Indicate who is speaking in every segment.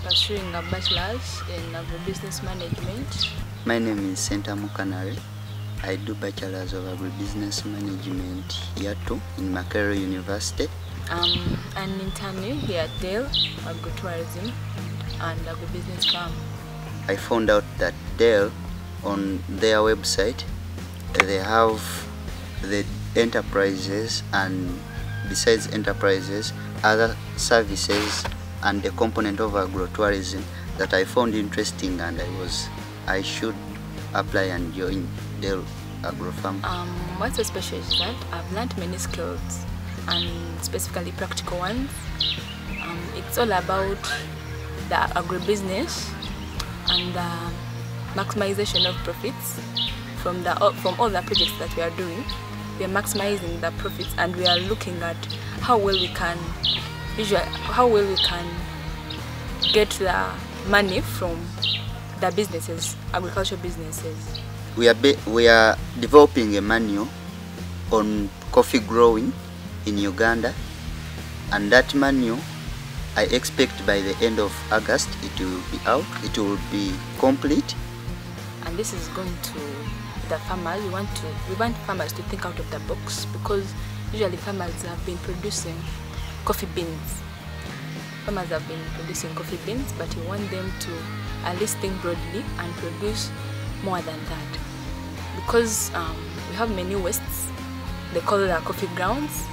Speaker 1: pursuing a bachelor's in agribusiness management.
Speaker 2: My name is Senta Mukanare. I do bachelor's of agribusiness management year 2 in Makerere University.
Speaker 1: An internee here at Dale Agritourism and Agribusiness Farm.
Speaker 2: I found out that Dale, on their website, they have the enterprises, and besides enterprises, other services and the component of agrotourism that I found interesting, and I should apply and join Dale Agro Farm.
Speaker 1: What's so special is that I've learned many skills, and specifically practical ones. It's all about the agribusiness and the maximization of profits from all the projects that we are doing. We are maximizing the profits, and we are looking at how well we can get the money from the businesses, agricultural businesses.
Speaker 2: We are developing a manual on coffee growing in Uganda, and that manual, I expect by the end of August it will be out. It will be complete.
Speaker 1: And this is going to the farmers. We want farmers to think out of the box, because usually farmers have been producing coffee beans. Farmers have been producing coffee beans, but we want them to at least think broadly and produce more than that. Because we have many wastes, they call it our coffee grounds,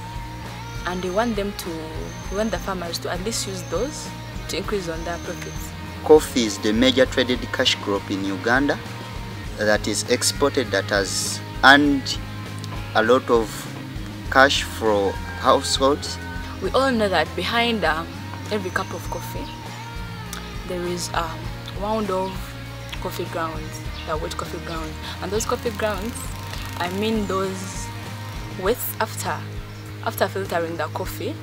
Speaker 1: and we want the farmers to at least use those to increase on their profits.
Speaker 2: Coffee is the major traded cash crop in Uganda that is exported, that has earned a lot of cash for households.
Speaker 1: We all know that behind every cup of coffee there is a mound of coffee grounds, the wet coffee grounds. And those coffee grounds, I mean those wastes after filtering the coffee,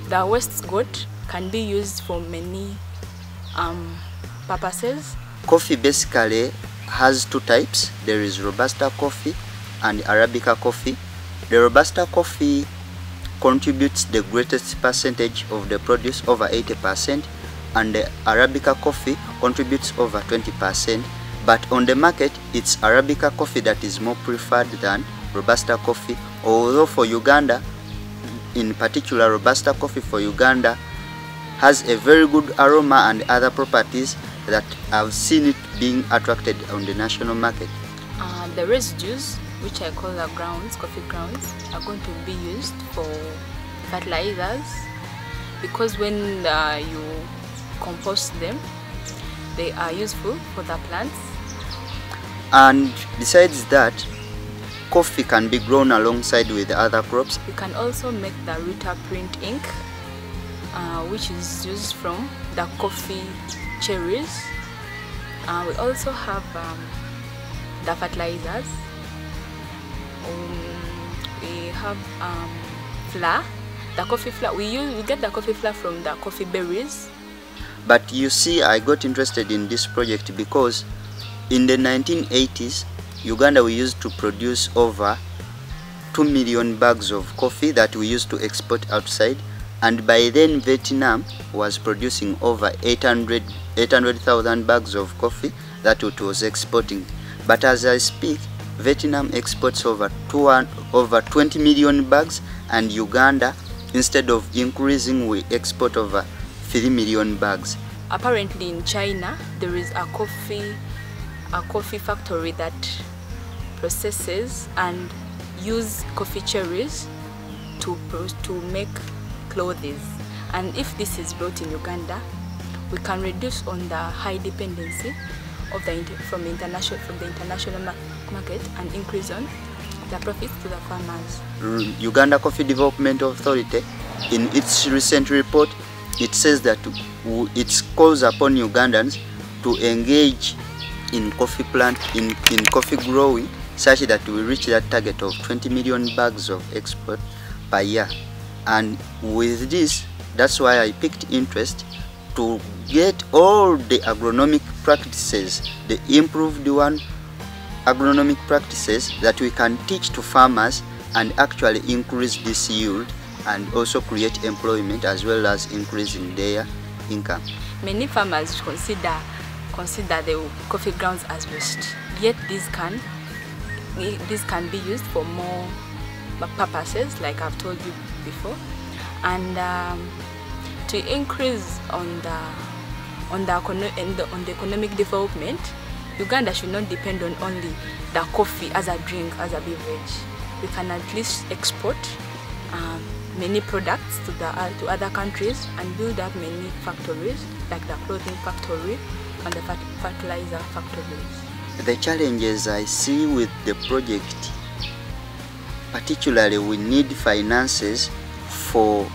Speaker 1: the waste got can be used for many purposes.
Speaker 2: Coffee basically has two types. There is Robusta coffee and Arabica coffee. The Robusta coffee contributes the greatest percentage of the produce, over 80%, and the Arabica coffee contributes over 20%. But on the market, it's Arabica coffee that is more preferred than Robusta coffee. Although for Uganda, in particular, Robusta coffee for Uganda has a very good aroma and other properties that I've seen it being attracted on the national market.
Speaker 1: The residues, which I call the grounds, coffee grounds, are going to be used for fertilizers, because when you compost them, they are useful for the plants.
Speaker 2: And besides that, coffee can be grown alongside with other crops.
Speaker 1: You can also make the Ruta print ink, which is used from the coffee cherries. We also have the fertilizers. We have flour, the coffee flour. We get the coffee flour from the coffee berries.
Speaker 2: But you see, I got interested in this project because in the 1980s, Uganda, we used to produce over 2 million bags of coffee that we used to export outside, and by then Vietnam was producing over 800,000 bags of coffee that it was exporting. But as I speak, Vietnam exports over 20 million bags, and Uganda, instead of increasing, we export over 3 million bags.
Speaker 1: Apparently in China, there is a coffee factory that processes and use coffee cherries to make clothes. And if this is brought in Uganda, we can reduce on the high dependency of from the international market and increase on the profits to the farmers.
Speaker 2: Uganda Coffee Development Authority, in its recent report, it says that it calls upon Ugandans to engage in coffee in coffee growing, such that we reach that target of 20 million bags of export per year. And with this, that's why I picked interest to get all the agronomic practices, the improved agronomic practices that we can teach to farmers and actually increase this yield and also create employment, as well as increasing their income.
Speaker 1: Many farmers consider the coffee grounds as waste, yet this can be used for more purposes, like I've told you before, and to increase on the economic development. Uganda should not depend on only the coffee as a drink, as a beverage. We can at least export many products to other countries and build up many factories, like the clothing factory and the fertilizer factories.
Speaker 2: The challenges I see with the project, particularly we need finances for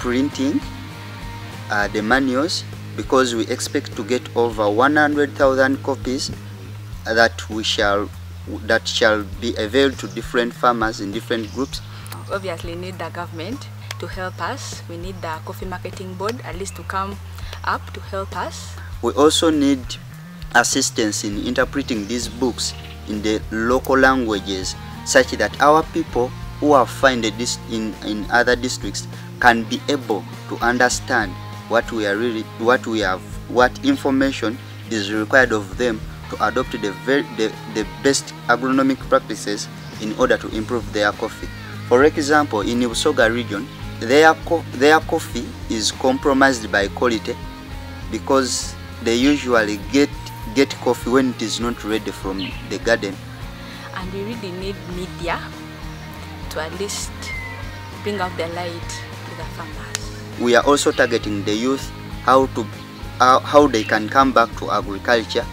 Speaker 2: printing the manuals, because we expect to get over 100,000 copies that shall be available to different farmers in different groups.
Speaker 1: Obviously, we need the government to help us. We need the coffee marketing board at least to come up to help us.
Speaker 2: We also need assistance in interpreting these books in the local languages, such that our people who are found in other districts can be able to understand what information is required of them to adopt the best agronomic practices in order to improve their coffee. For example, in Busoga region, their coffee is compromised by quality, because they usually get coffee when it is not ready from the garden.
Speaker 1: And we really need media to at least bring out the light to the farmers.
Speaker 2: We are also targeting the youth, how they can come back to agriculture,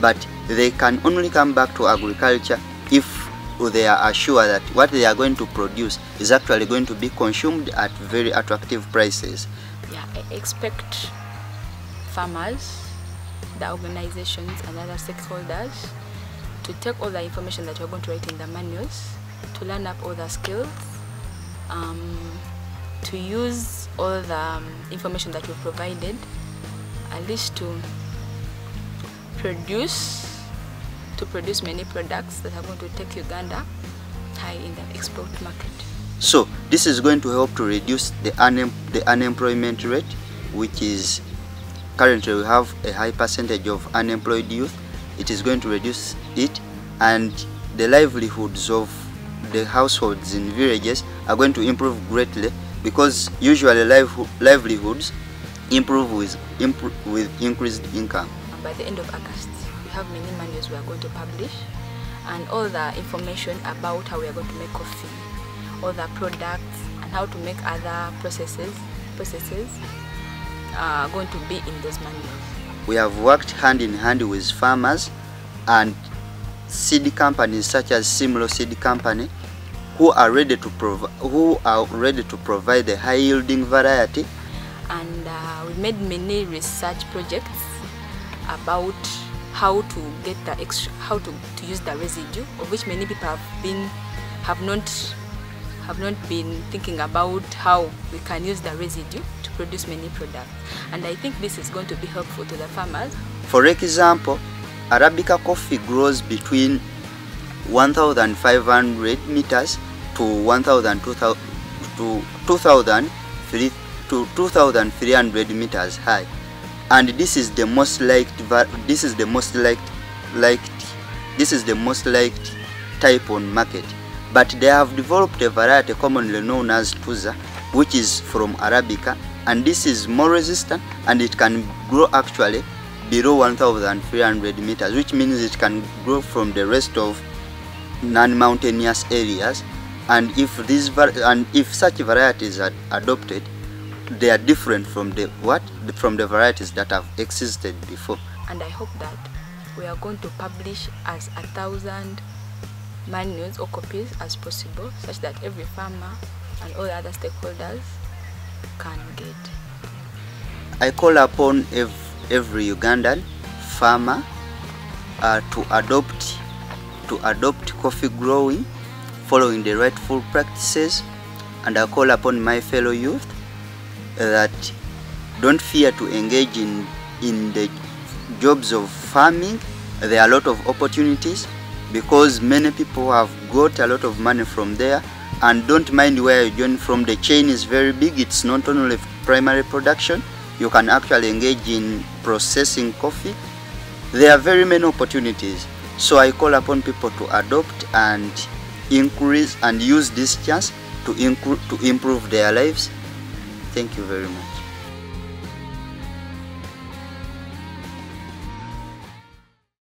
Speaker 2: but they can only come back to agriculture if they are assured that what they are going to produce is actually going to be consumed at very attractive prices.
Speaker 1: Yeah, I expect farmers, the organizations and other stakeholders to take all the information that we're going to write in the manuals, to learn up all the skills, to use all the information that we've provided, at least to produce many products that are going to take Uganda high in the export market.
Speaker 2: So this is going to help to reduce the unemployment rate, which is currently we have a high percentage of unemployed youth. It is going to reduce it, and the livelihoods of the households in villages are going to improve greatly, because usually livelihoods improve with increased income.
Speaker 1: By the end of August, we have many manuals we are going to publish, and all the information about how we are going to make coffee, all the products, and how to make other processes are going to be in those manuals.
Speaker 2: We have worked hand in hand with farmers and seed companies such as Simlo Seed Company, who are ready to provide a high-yielding variety.
Speaker 1: And we made many research projects about how to get how to use the residue, of which many people have not been thinking about how we can use the residue to produce many products. And I think this is going to be helpful to the farmers.
Speaker 2: For example, Arabica coffee grows between 1,500 meters to 2,300 meters high, and this is the most liked type on market. But they have developed a variety commonly known as Tuza, which is from Arabica, and this is more resistant, and it can grow actually below 1,300 meters, which means it can grow from the rest of non-mountainous areas. And if such varieties are adopted, they are different from the varieties that have existed before.
Speaker 1: And I hope that we are going to publish as 1,000 manuals or copies as possible, such that every farmer and all other stakeholders can get.
Speaker 2: I call upon every Ugandan farmer to adopt coffee growing, following the rightful practices, and I call upon my fellow youth that don't fear to engage in the jobs of farming. There are a lot of opportunities, because many people have got a lot of money from there, and don't mind where you join from. The chain is very big. It's not only primary production, You can actually engage in processing coffee. There are very many opportunities. So I call upon people to adopt and increase and use this chance to improve their lives. Thank you very much.